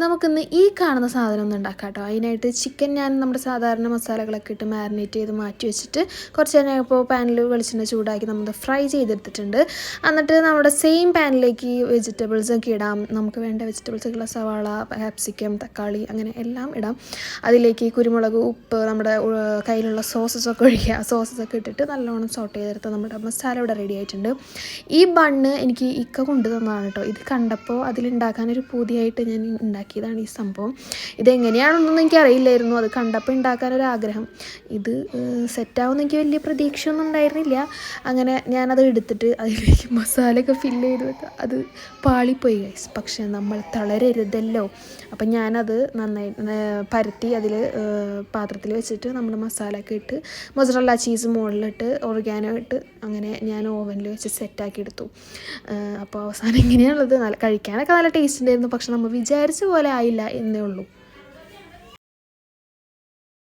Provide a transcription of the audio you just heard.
നമുക്കിന്ന് ഈ കാണുന്ന സാധനം ഒന്ന് ഉണ്ടാക്കാം കേട്ടോ. അതിനായിട്ട് ചിക്കൻ ഞാൻ നമ്മുടെ സാധാരണ മസാലകളൊക്കെ ഇട്ട് മാരിനേറ്റ് ചെയ്ത് മാറ്റി വെച്ചിട്ട് കുറച്ച് നേരം ഇപ്പോൾ പാനിൽ വെളിച്ചെണ്ണ ചൂടാക്കി നമ്മൾ ഫ്രൈ ചെയ്തെടുത്തിട്ടുണ്ട്. എന്നിട്ട് നമ്മുടെ സെയിം പാനിലേക്ക് വെജിറ്റബിൾസൊക്കെ ഇടാം. നമുക്ക് വേണ്ട വെജിറ്റബിൾസൊക്കെയുള്ള സവാള, ക്യാപ്സിക്കം, തക്കാളി അങ്ങനെ എല്ലാം ഇടാം. അതിലേക്ക് കുരുമുളക്, ഉപ്പ്, നമ്മുടെ കയ്യിലുള്ള സോസസൊക്കെ ഒഴിക്കുക. സോസസൊക്കെ ഇട്ടിട്ട് നല്ലോണം സോട്ട് ചെയ്തെടുത്ത് നമ്മുടെ മസാല ഇവിടെ റെഡി ആയിട്ടുണ്ട്. ഈ ബണ്ണ് എനിക്ക് ഇക്ക കൊണ്ടു തന്നതാണ് കേട്ടോ. ഇത് കണ്ടപ്പോൾ അതിലുണ്ടാക്കാനൊരു പൂതിയായിട്ട് ഞാൻ ഉണ്ടാക്കിയതാണ് ഈ സംഭവം. ഇതെങ്ങനെയാണെന്നൊന്നും എനിക്കറിയില്ലായിരുന്നു. അത് കണ്ടപ്പോൾ ഉണ്ടാക്കാനൊരാഗ്രഹം. ഇത് സെറ്റാവുമെന്ന് എനിക്ക് വലിയ പ്രതീക്ഷയൊന്നും ഉണ്ടായിരുന്നില്ല. അങ്ങനെ ഞാനത് എടുത്തിട്ട് അതിലേക്ക് മസാലയൊക്കെ ഫില്ല് ചെയ്ത് വെക്കുക. അത് പാളിപ്പോയി ഗൈസ്. പക്ഷേ നമ്മൾ തളരരുതല്ലോ. അപ്പം ഞാനത് നന്നായി പരത്തി അതിൽ പാത്രത്തിൽ വെച്ചിട്ട് നമ്മൾ മസാലയൊക്കെ ഇട്ട് മൊസറല്ല ചീസ് മുകളിലിട്ട് ഓർഗാനോ ഇട്ട് അങ്ങനെ ഞാൻ ഓവനിൽ വെച്ച് സെറ്റാക്കി എടുത്തു. അപ്പോൾ അവസാനം ഇങ്ങനെയാണുള്ളത്. കഴിക്കാനൊക്കെ നല്ല ടേസ്റ്റ് ഉണ്ടായിരുന്നു. പക്ഷെ നമ്മൾ വിചാരിച്ച പോലെ ആയില്ല എന്നേ ഉള്ളൂ.